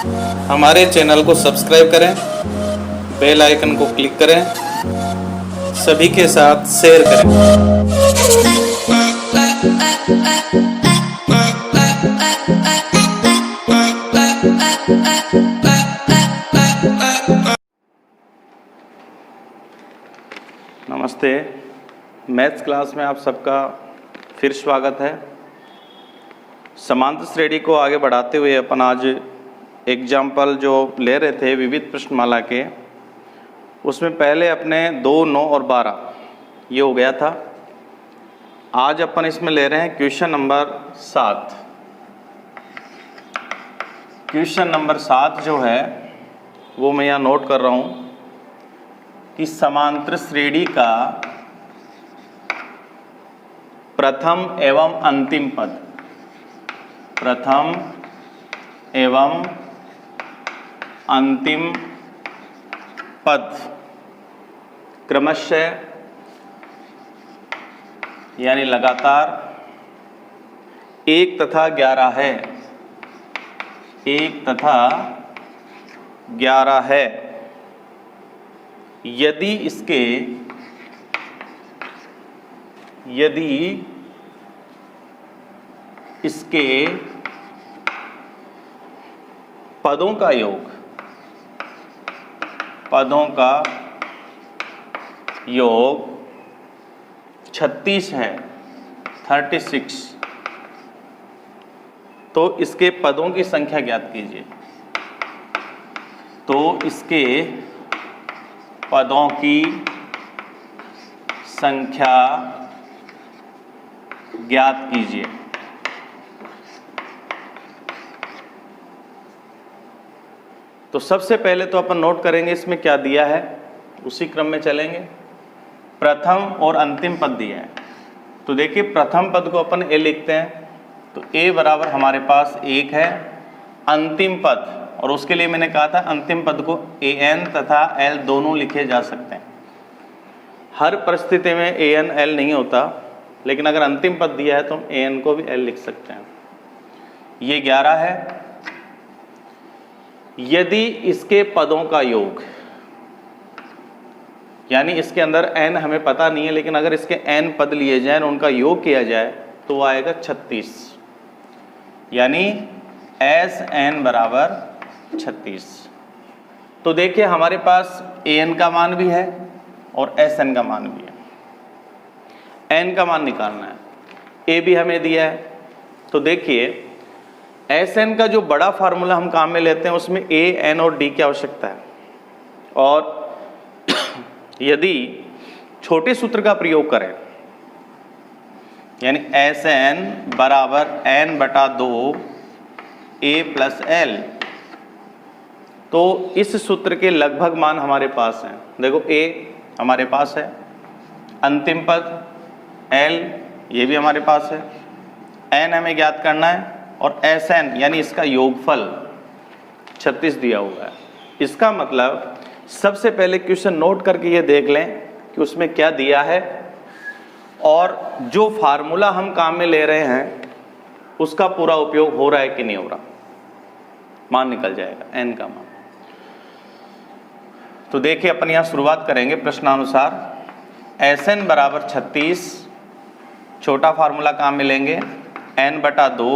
हमारे चैनल को सब्सक्राइब करें, बेल आइकन को क्लिक करें, सभी के साथ शेयर करें। नमस्ते, मैथ्स क्लास में आप सबका फिर स्वागत है। समांतर श्रेणी को आगे बढ़ाते हुए अपन आज एग्जाम्पल जो ले रहे थे विविध प्रश्नमाला के, उसमें पहले अपने 2, 9 और 12 ये हो गया था। आज अपन इसमें ले रहे हैं क्वेश्चन नंबर 7। क्वेश्चन नंबर 7 जो है वो मैं यहाँ नोट कर रहा हूँ कि समांतर श्रेणी का प्रथम एवं अंतिम पद, प्रथम एवं अंतिम पद क्रमशः यानी लगातार 1 तथा 11 है, 1 तथा 11 है। यदि इसके पदों का योग 36 है, 36, तो इसके पदों की संख्या ज्ञात कीजिए। तो इसके पदों की संख्या ज्ञात कीजिए। तो सबसे पहले तो अपन नोट करेंगे इसमें क्या दिया है, उसी क्रम में चलेंगे। प्रथम और अंतिम पद दिया है, तो देखिए प्रथम पद को अपन ए लिखते हैं, तो ए बराबर हमारे पास 1 है। अंतिम पद, और उसके लिए मैंने कहा था अंतिम पद को an तथा l दोनों लिखे जा सकते हैं। हर परिस्थिति में an l नहीं होता, लेकिन अगर अंतिम पद दिया है तो हम an को भी l लिख सकते हैं। ये 11 है। यदि इसके पदों का योग, यानी इसके अंदर n हमें पता नहीं है, लेकिन अगर इसके n पद लिए जाएं और उनका योग किया जाए तो वो आएगा 36, यानी Sn बराबर 36। तो देखिए हमारे पास an का मान भी है और Sn का मान भी है। n का मान निकालना है, a भी हमें दिया है। तो देखिए Sn का जो बड़ा फार्मूला हम काम में लेते हैं उसमें a, n और d की आवश्यकता है, और यदि छोटे सूत्र का प्रयोग करें यानी Sn बराबर n बटा 2 a प्लस l, तो इस सूत्र के लगभग मान हमारे पास हैं। देखो a हमारे पास है, अंतिम पद l ये भी हमारे पास है, n हमें ज्ञात करना है, और Sn यानी इसका योगफल 36 दिया हुआ है। इसका मतलब सबसे पहले क्वेश्चन नोट करके ये देख लें कि उसमें क्या दिया है, और जो फार्मूला हम काम में ले रहे हैं उसका पूरा उपयोग हो रहा है कि नहीं हो रहा, मान निकल जाएगा n का मान। तो देखिए अपन यहाँ शुरुआत करेंगे प्रश्नानुसार। Sn बराबर 36, छोटा फार्मूला काम में लेंगे n बटा 2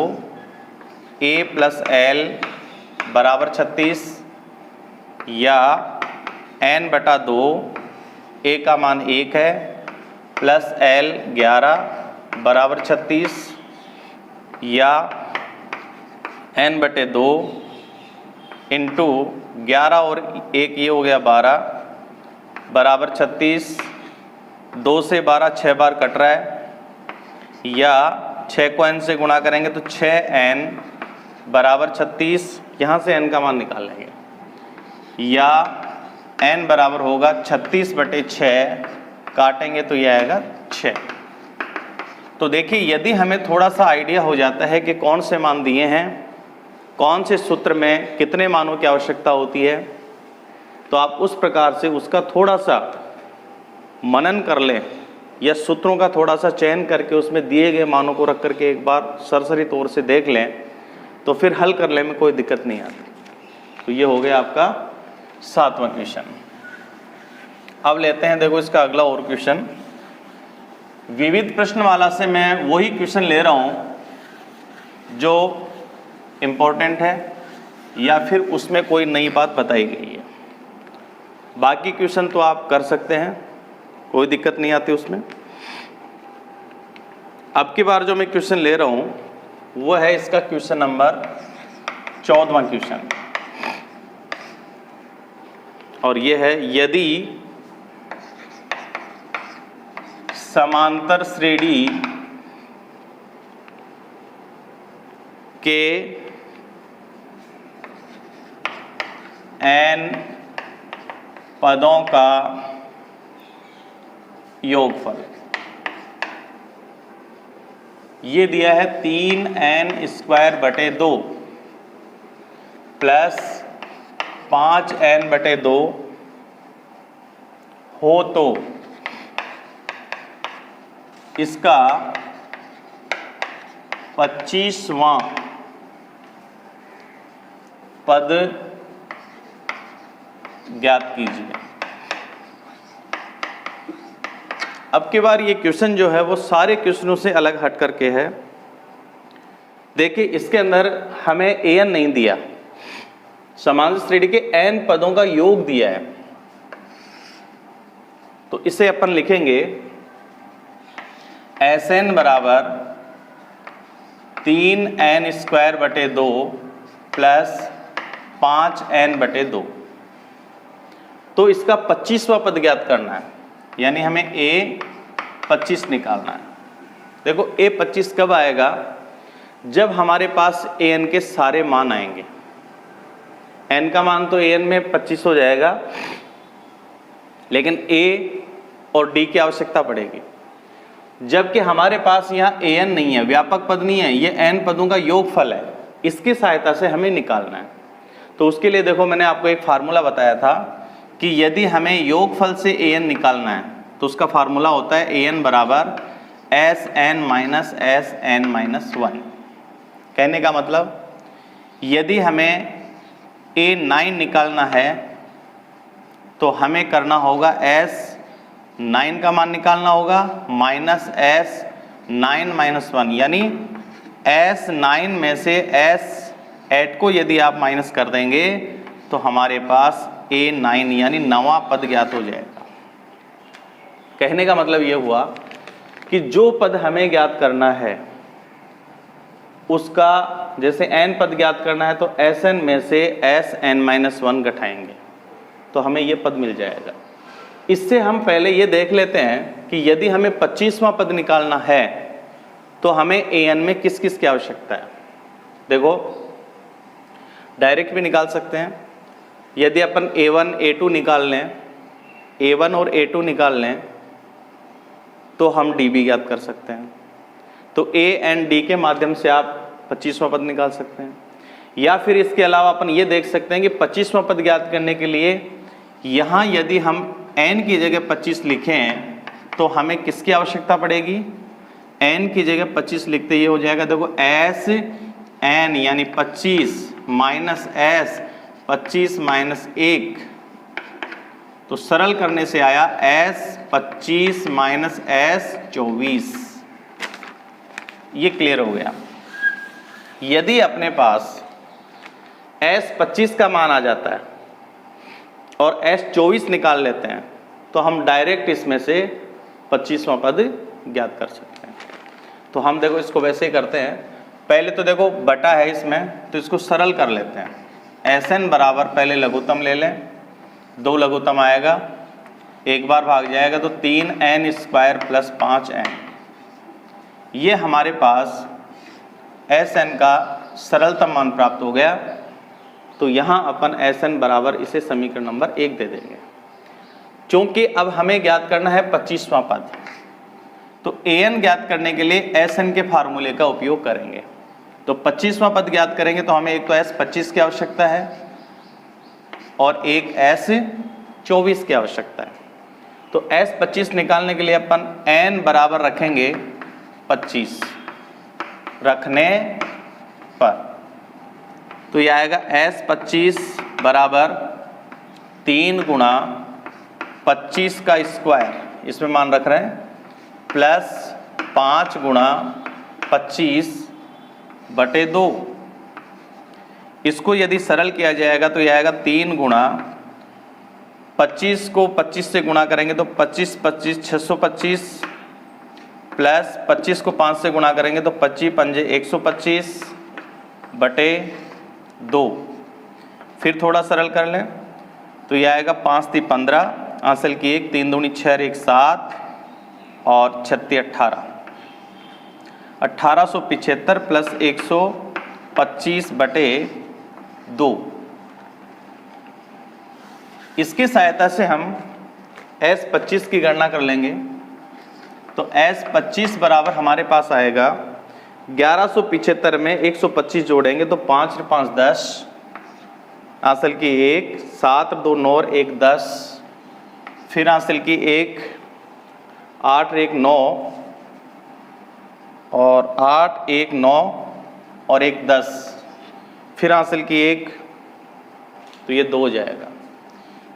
a प्लस l बराबर 36, या n बटा 2 a का मान 1 है प्लस l 11 बराबर 36, या n बटे 2 इंटू 11 और 1 ये हो गया 12 बराबर 36। 2 से 12 6 बार कट रहा है, या 6 को n से गुणा करेंगे तो 6n बराबर 36, यहाँ से n का मान निकाल लेंगे, या n बराबर होगा 36 बटे 6, काटेंगे तो यह आएगा 6। तो देखिए यदि हमें थोड़ा सा आइडिया हो जाता है कि कौन से मान दिए हैं, कौन से सूत्र में कितने मानों की आवश्यकता होती है, तो आप उस प्रकार से उसका थोड़ा सा मनन कर लें, या सूत्रों का थोड़ा सा चयन करके उसमें दिए गए मानों को रख करके एक बार सरसरी तौर से देख लें, तो फिर हल करने में कोई दिक्कत नहीं आती। तो ये हो गया आपका 7वां क्वेश्चन। अब लेते हैं देखो इसका अगला और क्वेश्चन। विविध प्रश्नमाला से मैं वही क्वेश्चन ले रहा हूं जो इम्पोर्टेंट है या फिर उसमें कोई नई बात बताई गई है। बाकी क्वेश्चन तो आप कर सकते हैं, कोई दिक्कत नहीं आती उसमें। अब की बार जो मैं क्वेश्चन ले रहा हूं वो है इसका क्वेश्चन नंबर 14वां क्वेश्चन, और ये है यदि समांतर श्रेणी के n पदों का योगफल, ये दिया है 3n² / 2 प्लस 5n/2 हो तो इसका 25वां पद ज्ञात कीजिए। अब की बार ये क्वेश्चन जो है वो सारे क्वेश्चनों से अलग हट करके है। देखिए इसके अंदर हमें an नहीं दिया, समांतर श्रेणी के n पदों का योग दिया है। तो इसे अपन लिखेंगे Sn बराबर 3n² / 2 प्लस 5n/2। तो इसका 25वां पद ज्ञात करना है, यानी हमें A25 निकालना है। देखो A25 कब आएगा? जब हमारे पास an के सारे मान आएंगे। n का मान तो an में 25 हो जाएगा, लेकिन A और D की आवश्यकता पड़ेगी। जबकि हमारे पास यहाँ an नहीं है, व्यापक पद नहीं है, ये n पदों का योगफल है। इसकी सहायता से हमें निकालना है। तो उसके लिए देखो मैंने आपको एक फार्मूला बताया था कि यदि हमें योगफल से an निकालना है तो उसका फार्मूला होता है an बराबर Sn - Sn-1। कहने का मतलब यदि हमें A9 निकालना है तो हमें करना होगा S9 का मान निकालना होगा माइनस S9 - 1, यानी S9 में से S8 को यदि आप माइनस कर देंगे तो हमारे पास A9 यानी 9वां पद ज्ञात हो जाएगा। कहने का मतलब ये हुआ कि जो पद हमें ज्ञात करना है उसका, जैसे n पद ज्ञात करना है तो Sn में से Sn-1 घटाएंगे तो हमें ये पद मिल जाएगा। इससे हम पहले ये देख लेते हैं कि यदि हमें 25वां पद निकालना है तो हमें an में किस किस की आवश्यकता है। देखो डायरेक्ट भी निकाल सकते हैं। यदि अपन A1 A2 निकाल लें, A1 और A2 निकाल लें तो हम D भी ज्ञात कर सकते हैं। तो A एंड D के माध्यम से आप 25वां पद निकाल सकते हैं। या फिर इसके अलावा अपन ये देख सकते हैं कि 25वां पद ज्ञात करने के लिए यहाँ यदि हम n की जगह 25 लिखें तो हमें किसकी आवश्यकता पड़ेगी? n की जगह 25 लिखते ये हो जाएगा, देखो Sn यानी 25 माइनस S 25 माइनस 1, तो सरल करने से आया S25 माइनस S24। ये क्लियर हो गया। यदि अपने पास S25 का मान आ जाता है और S24 निकाल लेते हैं तो हम डायरेक्ट इसमें से 25वां पद ज्ञात कर सकते हैं। तो हम देखो इसको वैसे ही करते हैं। पहले तो देखो बटा है इसमें, तो इसको सरल कर लेते हैं। Sn बराबर पहले लघुत्तम ले लें, 2 लघुत्तम आएगा, एक बार भाग जाएगा तो 3n² प्लस 5n। ये हमारे पास Sn का सरलतम मान प्राप्त हो गया। तो यहाँ अपन Sn बराबर इसे समीकरण नंबर 1 दे देंगे। क्योंकि अब हमें ज्ञात करना है 25वां पद, तो an ज्ञात करने के लिए Sn के फार्मूले का उपयोग करेंगे। तो 25वां पद ज्ञात करेंगे तो हमें एक तो S25 की आवश्यकता है और एक S24 की आवश्यकता है। तो S25 निकालने के लिए अपन n बराबर रखेंगे 25 रखने पर, तो ये आएगा S25 बराबर 3 गुणा 25 का स्क्वायर, इसमें मान रख रहे हैं, प्लस 5 गुणा 25 बटे 2। इसको यदि सरल किया जाएगा तो यह आएगा 3 गुणा 25 को 25 से गुणा करेंगे तो 25 25 625, प्लस 25 को 5 से गुणा करेंगे तो 25 पंजे 125 बटे 2। फिर थोड़ा सरल कर लें तो यह आएगा 5 × 15, हासिल की 1, 3 दूनी 6 1 7 और 36 18, 1875 प्लस 125 बटे 2। इसकी सहायता से हम S25 की गणना कर लेंगे। तो S25 बराबर हमारे पास आएगा 1175 में 125 जोड़ेंगे तो 5 × 5 10, हासिल की 1, 7 2 9 और 1 10, फिर हासिल की 1, 8 1 9 और 8 1 9 और 1 10, फिर हासिल की 1, तो ये 2 हो जाएगा,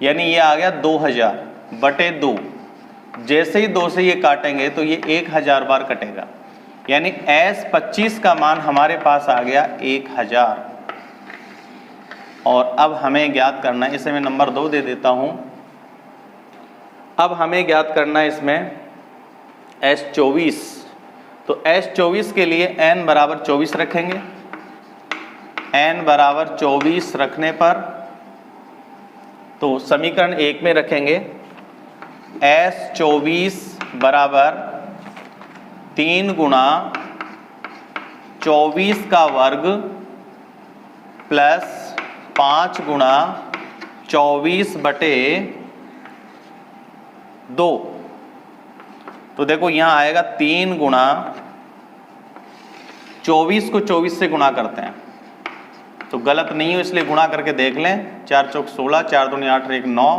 यानी ये आ गया 2000 बटे 2। जैसे ही 2 से ये काटेंगे तो ये 1000 बार कटेगा, यानी S25 का मान हमारे पास आ गया 1000। और अब हमें ज्ञात करना है, इसे मैं नंबर 2 दे देता हूं। अब हमें ज्ञात करना है इसमें S24। तो S24 के लिए n बराबर 24 रखेंगे। n बराबर 24 रखने पर तो समीकरण 1 में रखेंगे S24 बराबर 3 गुणा 24 का वर्ग प्लस 5 गुणा 24 बटे 2। तो देखो यहाँ आएगा 3 गुणा 24 को 24 से गुणा करते हैं तो गलत नहीं हो, इसलिए गुणा करके देख लें। 4 चौक 16, 4 दूनी 8 1 9,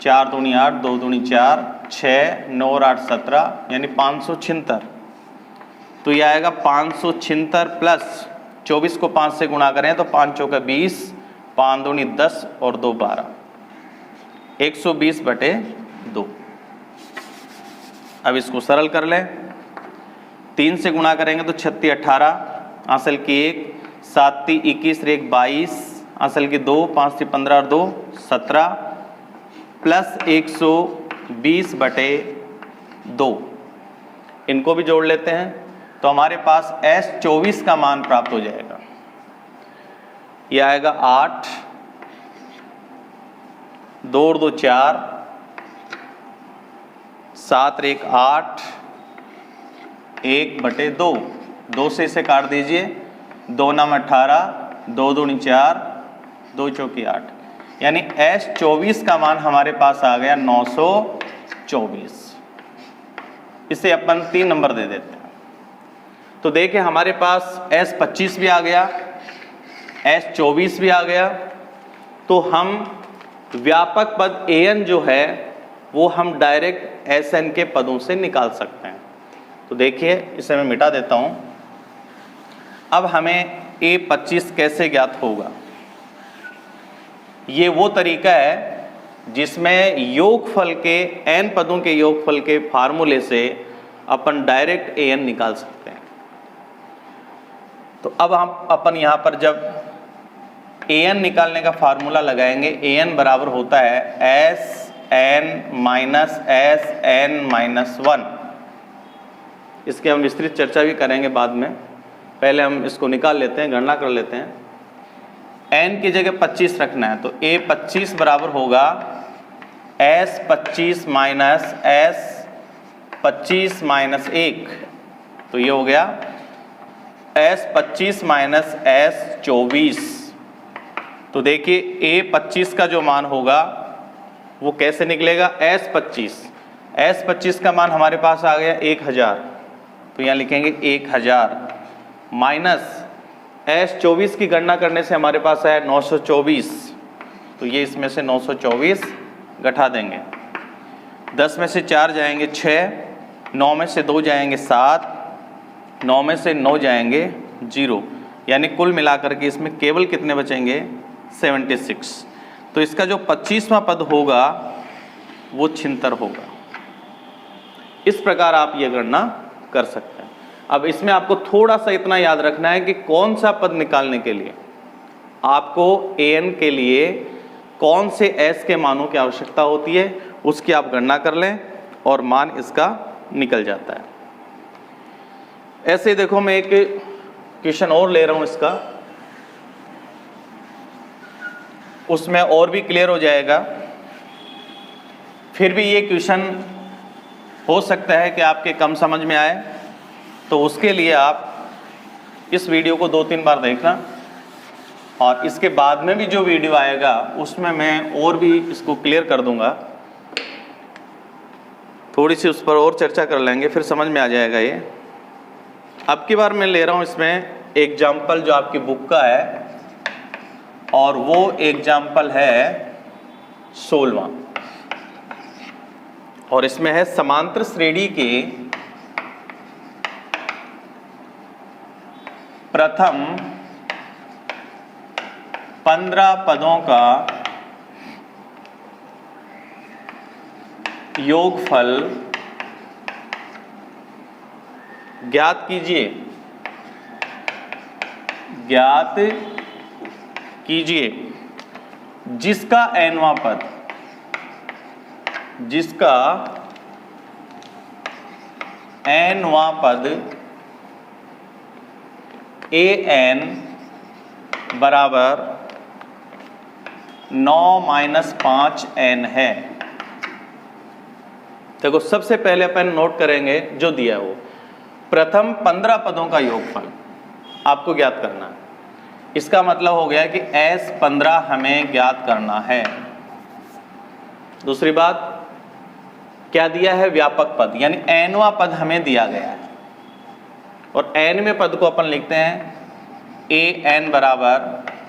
4 दूनी 8, 2 दूनी 4, 6 9 और 8 17, यानी 576। तो ये आएगा 576 प्लस 24 को 5 से गुणा करें तो 5 चौका 20, 5 दूनी 10 और 2 12, 120 बटे 2। अब इसको सरल कर लें। 3 से गुणा करेंगे तो 36 18, हासिल की 1, 7 3 21 1 22, हासिल की 2, 5 3 15 और 2 17, प्लस 120 बटे 2। इनको भी जोड़ लेते हैं तो हमारे पास S24 का मान प्राप्त हो जाएगा। यह आएगा 8, 2 और 2 4, 7 और 1 8, 1 बटे 2। 2 से इसे काट दीजिए, 2 9 18, 2 दूनी 4, 2 चौकी 8, यानी S24 का मान हमारे पास आ गया 924। इसे अपन 3 नंबर दे देते हैं। तो देखिए हमारे पास S25 भी आ गया, S24 भी आ गया। तो हम व्यापक पद an जो है वो हम डायरेक्ट Sn के पदों से निकाल सकते हैं। तो देखिए इसे मैं मिटा देता हूं। अब हमें A25 कैसे ज्ञात होगा? ये वो तरीका है जिसमें योगफल के n पदों के योगफल के फार्मूले से अपन डायरेक्ट an निकाल सकते हैं। तो अब हम अपन यहाँ पर जब an निकालने का फार्मूला लगाएंगे, an बराबर होता है Sn माइनस Sn माइनस 1। इसके हम विस्तृत चर्चा भी करेंगे बाद में, पहले हम इसको निकाल लेते हैं, गणना कर लेते हैं। n की जगह 25 रखना है तो A25 बराबर होगा S25 माइनस S25 माइनस 1। तो ये हो गया S25 माइनस S24। तो देखिए A25 का जो मान होगा वो कैसे निकलेगा? S25 का मान हमारे पास आ गया 1000, तो यहाँ लिखेंगे 1000 माइनस S24 की गणना करने से हमारे पास आया 924। तो ये इसमें से 924 घटा देंगे। 10 में से 4 जाएंगे 6, 9 में से 2 जाएंगे 7, 9 में से 9 जाएंगे 0, यानी कुल मिलाकर के इसमें केवल कितने बचेंगे 76। तो इसका जो 25वां पद होगा वो 76 होगा। इस प्रकार आप ये गणना कर सकते हैं। अब इसमें आपको थोड़ा सा इतना याद रखना है कि कौन सा पद निकालने के लिए आपको an के लिए कौन से s के मानों की आवश्यकता होती है, उसकी आप गणना कर लें और मान इसका निकल जाता है। ऐसे ही देखो, मैं एक क्वेश्चन और ले रहा हूं इसका, उसमें और भी क्लियर हो जाएगा। फिर भी ये क्वेश्चन हो सकता है कि आपके कम समझ में आए, तो उसके लिए आप इस वीडियो को 2-3 बार देखना, और इसके बाद में भी जो वीडियो आएगा उसमें मैं और भी इसको क्लियर कर दूंगा, थोड़ी सी उस पर और चर्चा कर लेंगे, फिर समझ में आ जाएगा ये। अब की बार मैं ले रहा हूं इसमें एग्जाम्पल जो आपकी बुक का है, और वो एग्जाम्पल है 16वां, और इसमें है समांतर श्रेणी के प्रथम 15 पदों का योगफल ज्ञात कीजिए। ज्ञात कीजिए जिसका nवां पद, जिसका nवां पद an बराबर 9 - 5n है। देखो, सबसे पहले अपन नोट करेंगे जो दिया है वो प्रथम 15 पदों का योगफल आपको ज्ञात करना है। इसका मतलब हो गया कि S15 हमें ज्ञात करना है। दूसरी बात क्या दिया है, व्यापक पद, यानी nवां पद हमें दिया गया है, और nवें पद को अपन लिखते हैं an बराबर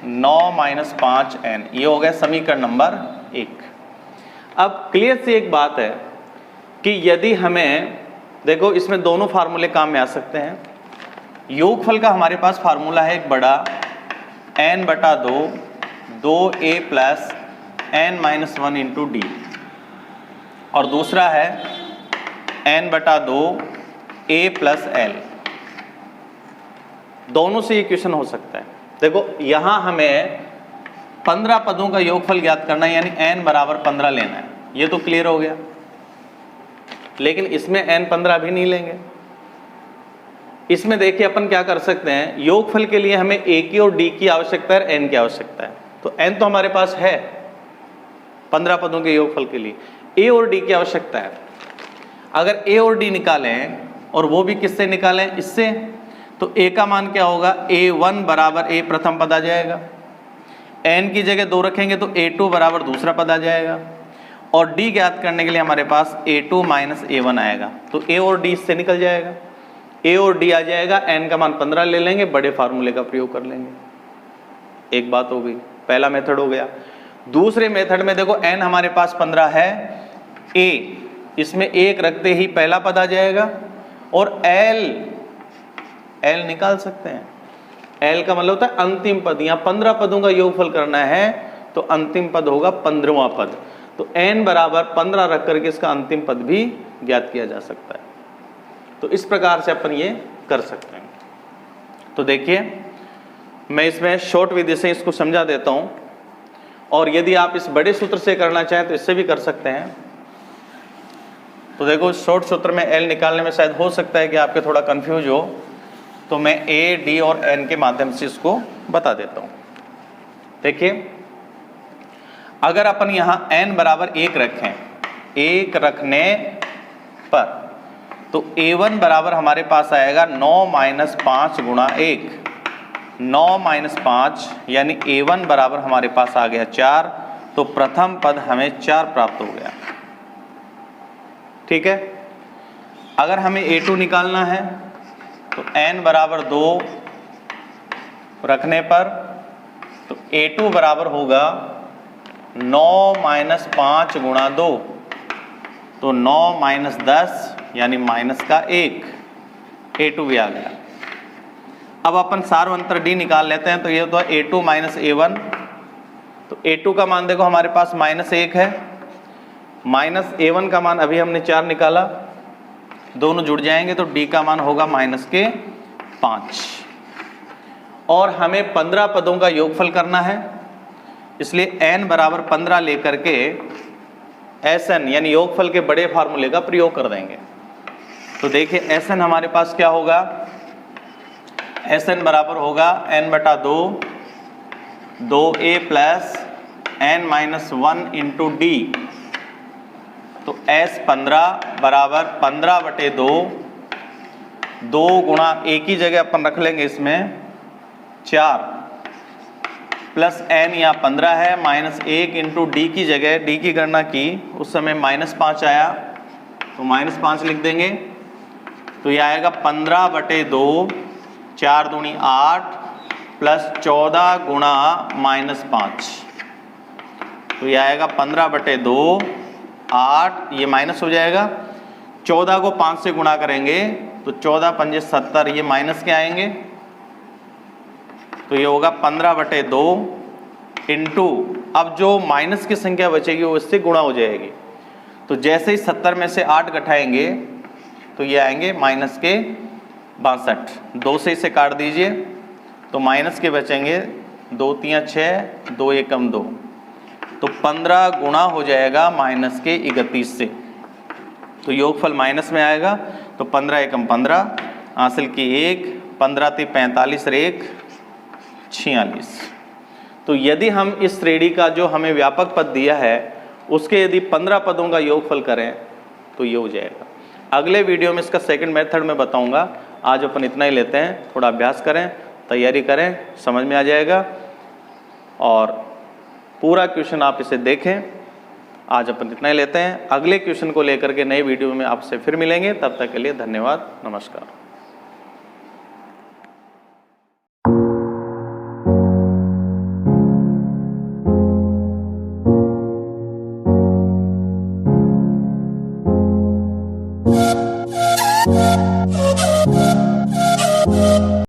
9 - 5n। ये हो गया समीकरण नंबर 1। अब क्लियर से एक बात है कि यदि हमें, देखो इसमें दोनों फार्मूले काम में आ सकते हैं। योगफल का हमारे पास फार्मूला है एक बड़ा n/2 2a + n-1 into D, और दूसरा है n/2 a + l। दोनों से ये क्वेश्चन हो सकता है। देखो, यहां हमें 15 पदों का योगफल ज्ञात करना है, यानी n बराबर 15 लेना है। ये तो क्लियर हो गया, लेकिन इसमें n 15 भी नहीं लेंगे। इसमें देखिए अपन क्या कर सकते हैं, योगफल के लिए हमें a की और d की आवश्यकता है, n की आवश्यकता है। तो n तो हमारे पास है 15 पदों के योगफल के लिए, a और d की आवश्यकता है। अगर a और d निकालें, और वो भी किससे निकालें, इससे, तो a का मान क्या होगा, a1 बराबर a प्रथम पद आ जाएगा, n की जगह 2 रखेंगे तो a2 बराबर दूसरा पद आ जाएगा, और d ज्ञात करने के लिए हमारे पास a2 - a1 आएगा। तो a और d इससे निकल जाएगा, a और d आ जाएगा, n का मान 15 ले लेंगे, बड़े फार्मूले का प्रयोग कर लेंगे। एक बात हो गई, पहला मेथड हो गया। दूसरे मेथड में देखो, n हमारे पास 15 है, a इसमें 1 रखते ही पहला पद आ जाएगा, और l निकाल सकते हैं। l का मतलब होता है अंतिम पद। यहाँ 15 पदों का योगफल करना है तो अंतिम पद होगा 15वां पद। तो n बराबर 15 रख करके इसका अंतिम पद भी ज्ञात किया जा सकता है। तो इस प्रकार से अपन ये कर सकते हैं। तो देखिए, मैं इसमें शॉर्ट विधि से इसको समझा देता हूं, और यदि आप इस बड़े सूत्र से करना चाहें तो इससे भी कर सकते हैं। तो देखो, शॉर्ट सूत्र में l निकालने में शायद हो सकता है कि आपके थोड़ा कंफ्यूज हो, तो मैं a, d और n के माध्यम से इसको बता देता हूं। देखिए, अगर अपन यहां n बराबर 1 रखें, 1 रखने पर, तो a1 बराबर हमारे पास आएगा 9 - 5 गुणा 1, 9 - 5 यानी a1 बराबर हमारे पास आ गया 4। तो प्रथम पद हमें 4 प्राप्त हो गया। ठीक है। अगर हमें a2 निकालना है तो n बराबर 2 रखने पर, तो a2 बराबर होगा 9 - 5 गुणा 2, तो 9 - 10 यानी माइनस का 1, a2 भी आ गया। अब अपन सार्वंतर डी निकाल लेते हैं। तो ये होता है a2 माइनस a1। तो a2 का मान देखो हमारे पास -1 है, माइनस a1 का मान अभी हमने 4 निकाला, दोनों जुड़ जाएंगे तो d का मान होगा -5। और हमें 15 पदों का योगफल करना है, इसलिए n बराबर 15 लेकर के Sn यानी योगफल के बड़े फार्मूले का प्रयोग कर देंगे। तो देखिए Sn हमारे पास क्या होगा, Sn बराबर होगा n/2 2a plus n-1 into D. तो S15 बराबर 15/2, 2 गुणा एक ही जगह अपन रख लेंगे इसमें 4 प्लस n यहाँ 15 है, -1 इंटू डी की जगह डी की गणना की उस समय -5 आया तो -5 लिख देंगे। तो ये आएगा 15/2, 4 दूनी 8 प्लस 14 गुणा -5। तो ये आएगा 15/2 8, ये माइनस हो जाएगा। 14 को 5 से गुणा करेंगे तो 14 पंजे 70, ये माइनस के आएंगे। तो ये होगा 15/2 इंटू, अब जो माइनस की संख्या बचेगी वो इससे गुणा हो जाएगी। तो जैसे ही 70 में से 8 घटाएंगे तो ये आएंगे -62। 2 से इसे काट दीजिए तो माइनस के बचेंगे 2 3 6, 2 एकम 2। तो 15 गुणा हो जाएगा -31 से। तो योगफल माइनस में आएगा। तो 15 एकम 15, हासिल की 1, 15 × 45 और 1 46। तो यदि हम इस श्रेणी का जो हमें व्यापक पद दिया है उसके यदि 15 पदों का योगफल करें तो ये हो जाएगा। अगले वीडियो में इसका सेकंड मेथड में बताऊंगा। आज अपन इतना ही लेते हैं, थोड़ा अभ्यास करें, तैयारी करें, समझ में आ जाएगा। और पूरा क्वेश्चन आप इसे देखें। आज अपन इतना ही लेते हैं, अगले क्वेश्चन को लेकर के नए वीडियो में आपसे फिर मिलेंगे। तब तक के लिए धन्यवाद, नमस्कार।